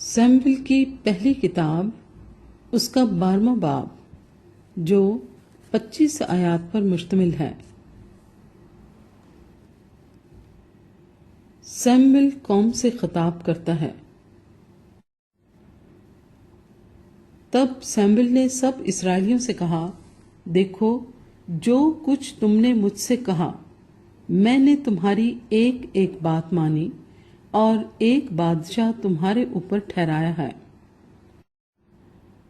Samuel کی پہلی کتاب اس کا 12واں باب جو 25 آیات پر مشتمل ہے۔ سیموئیل قوم سے خطاب کرتا ہے۔ تب سیموئیل نے سب اسرائیلیوں سے کہا، دیکھو جو کچھ تم نے مجھ سے کہا میں نے تمہاری ایک ایک بات مانی اور ایک بادشاہ تمہارے اوپر ٹھہرایا ہے،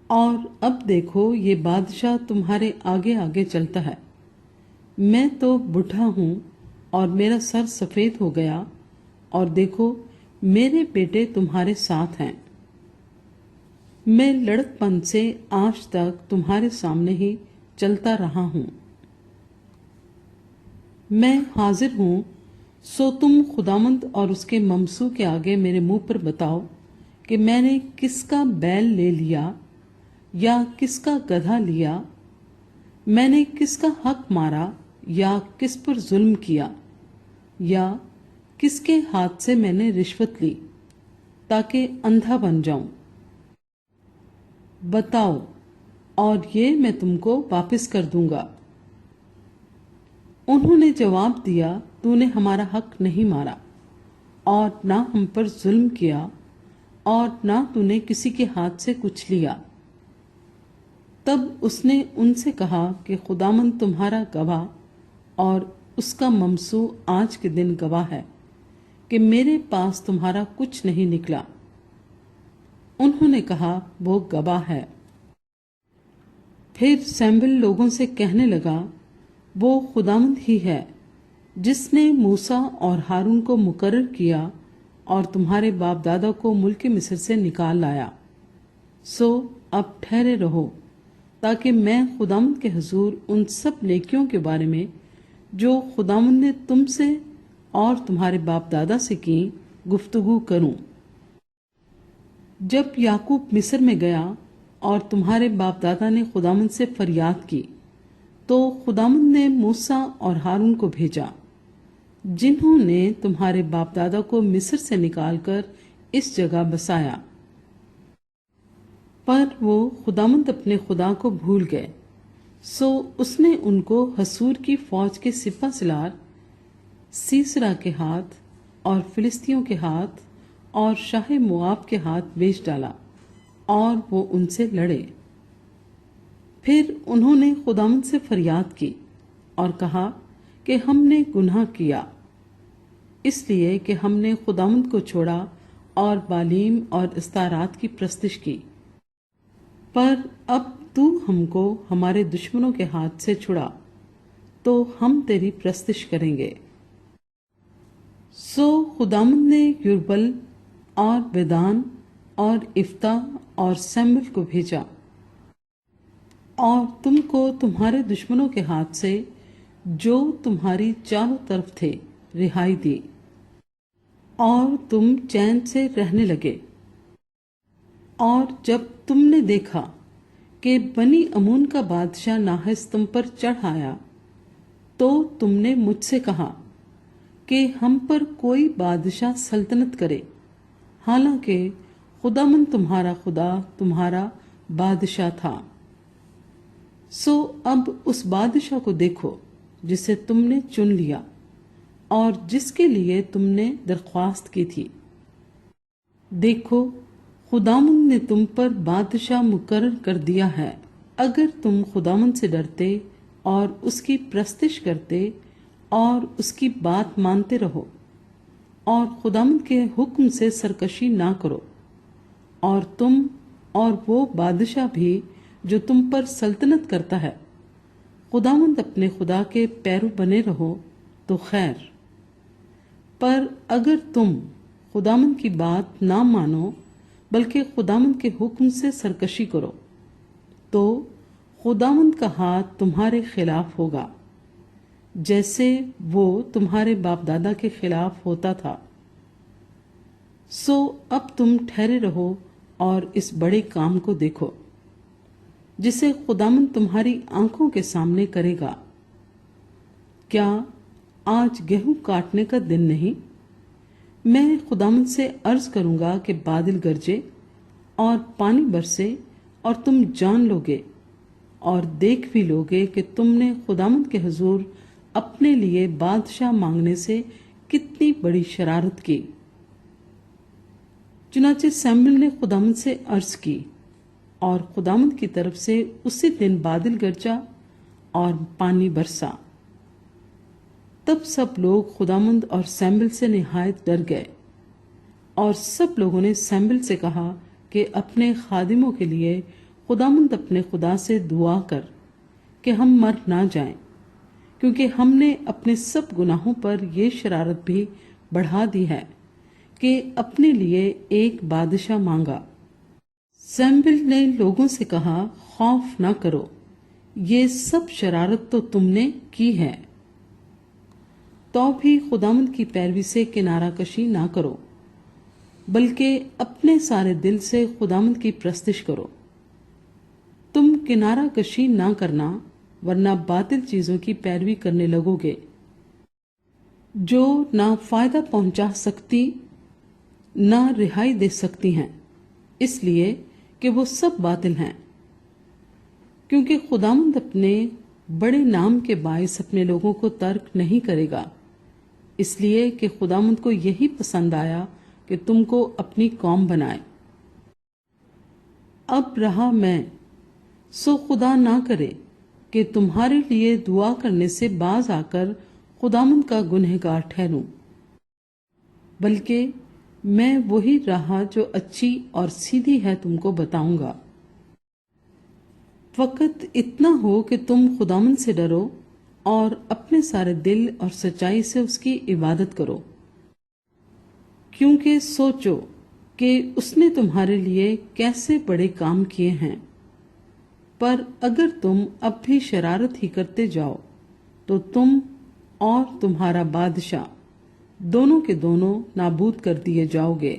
اور اب دیکھو یہ بادشاہ تمہارے آگے آگے چلتا ہے۔ میں تو بوڑھا ہوں اور میرا سر سفید ہو گیا، اور دیکھو میرے بیٹے تمہارے ساتھ ہیں۔ میں لڑک پن سے آج تک تمہارے سامنے ہی چلتا رہا ہوں۔ میں حاضر ہوں، سو تم خداوند اور اس کے ممسو کے آگے میرے منہ پر بتاؤ کہ میں نے کس کا بیل لے لیا یا کس کا گدھا لیا، میں نے کس کا حق مارا یا کس پر ظلم کیا، یا کس کے ہاتھ سے میں نے رشوت لی تاکہ اندھا بن جاؤں۔ بتاؤ، اور یہ میں تم کو واپس کر دوں گا۔ انہوں نے جواب دیا، تو نے ہمارا حق نہیں مارا اور نہ ہم پر ظلم کیا، اور نہ تو نے کسی کے ہاتھ سے کچھ لیا۔ تب اس نے ان سے کہا کہ خداوند تمہارا گواہ اور اس کا ممسو آج کے دن گواہ ہے کہ میرے پاس تمہارا کچھ نہیں نکلا۔ انہوں نے کہا، وہ گواہ ہے۔ پھر سیموئیل لوگوں سے کہنے لگا، وہ خداوند ہی ہے جس نے موسیٰ اور ہارون کو مقرر کیا اور تمہارے باپ دادا کو ملک مصر سے نکال لایا۔ سو اب ٹھہرے رہو تاکہ میں خداوند کے حضور ان سب نیکیوں کے بارے میں جو خداوند نے تم سے اور تمہارے باپ دادا سے کی گفتگو کروں۔ جب یعقوب مصر میں گیا اور تمہارے باپ دادا نے خداوند سے فریاد کی، تو خداوند نے موسیٰ اور ہارون کو بھیجا، جنہوں نے تمہارے باپ دادا کو مصر سے نکال کر اس جگہ بسایا۔ پر وہ خداوند اپنے خدا کو بھول گئے، سو اس نے ان کو حسور کی فوج کے سپہ سالار سیسرا کے ہاتھ اور فلسطینیوں کے ہاتھ اور شاہ موآب کے ہاتھ بیچ ڈالا، اور وہ ان سے لڑے۔ پھر انہوں نے خداوند سے فریاد کی اور کہا کہ ہم نے گناہ کیا، اس لیے کہ ہم نے خداوند کو چھوڑا اور بالیم اور استارات کی پرستش کی۔ پر اب تو ہم کو ہمارے دشمنوں کے ہاتھ سے چھڑا، تو ہم تیری پرستش کریں گے۔ سو خداوند نے یربل اور بدان اور افتح اور سیموئیل کو بھیجا، اور تم کو تمہارے دشمنوں کے ہاتھ سے جو تمہاری چاروں طرف تھے رہائی دی، اور تم چین سے رہنے لگے۔ اور جب تم نے دیکھا کہ بنی امون کا بادشاہ ناحس تم پر چڑھ آیا، تو تم نے مجھ سے کہا کہ ہم پر کوئی بادشاہ سلطنت کرے، حالانکہ خداوند تمہارا خدا تمہارا بادشاہ تھا۔ سو اب اس بادشاہ کو دیکھو جسے تم نے چن لیا اور جس کے لیے تم نے درخواست کی تھی۔ دیکھو خداوند نے تم پر بادشاہ مقرر کر دیا ہے۔ اگر تم خداوند سے ڈرتے اور اس کی پرستش کرتے اور اس کی بات مانتے رہو اور خداوند کے حکم سے سرکشی نہ کرو، اور تم اور وہ بادشاہ بھی جو تم پر سلطنت کرتا ہے خداوند اپنے خدا کے پیرو بنے رہو تو خیر۔ پر اگر تم خداوند کی بات نہ مانو بلکہ خداوند کے حکم سے سرکشی کرو، تو خداوند کا ہاتھ تمہارے خلاف ہوگا، جیسے وہ تمہارے باپ دادا کے خلاف ہوتا تھا۔ سو اب تم ٹھہرے رہو اور اس بڑے کام کو دیکھو جسے خداوند تمہاری آنکھوں کے سامنے کرے گا۔ کیا آج گیہوں کاٹنے کا دن نہیں؟ میں خداوند سے عرض کروں گا کہ بادل گرجے اور پانی برسے اور تم جان لوگے اور دیکھ بھی لوگے کہ تم نے خداوند کے حضور اپنے لیے بادشاہ مانگنے سے کتنی بڑی شرارت کی۔ چنانچہ سیموئیل نے خداوند سے عرض کی اور خداوند کی طرف سے اسی دن بادل گرجا اور پانی برسا۔ تب سب لوگ خداوند اور سیموئیل سے نہایت ڈر گئے، اور سب لوگوں نے سیموئیل سے کہا کہ اپنے خادموں کے لیے خداوند اپنے خدا سے دعا کر کہ ہم مر نہ جائیں، کیونکہ ہم نے اپنے سب گناہوں پر یہ شرارت بھی بڑھا دی ہے کہ اپنے لیے ایک بادشاہ مانگا۔ سیموئیل نے لوگوں سے کہا، خوف نہ کرو، یہ سب شرارت تو تم نے کی ہے، تو بھی خداوند کی پیروی سے کنارہ کشی نہ کرو، بلکہ اپنے سارے دل سے خداوند کی پرستش کرو۔ تم کنارہ کشی نہ کرنا، ورنہ باطل چیزوں کی پیروی کرنے لگو گے جو نہ فائدہ پہنچا سکتی نہ رہائی دے سکتی ہیں، اس لیے کہ وہ سب باطل ہیں۔ کیونکہ خداوند اپنے بڑے نام کے باعث اپنے لوگوں کو ترک نہیں کرے گا، اس لیے کہ خداوند کو یہی پسند آیا کہ تم کو اپنی قوم بنائے۔ اب رہا میں، سو خدا نہ کرے کہ تمہارے لیے دعا کرنے سے باز آ کر خداوند کا گنہگار ٹھہروں، بلکہ میں وہی راہ جو اچھی اور سیدھی ہے تم کو بتاؤں گا۔ فقط اتنا ہو کہ تم خداوند سے ڈرو اور اپنے سارے دل اور سچائی سے اس کی عبادت کرو، کیونکہ سوچو کہ اس نے تمہارے لیے کیسے بڑے کام کیے ہیں۔ پر اگر تم اب بھی شرارت ہی کرتے جاؤ تو تم اور تمہارا بادشاہ دونوں کے دونوں نابود کر دیے جاؤ گے۔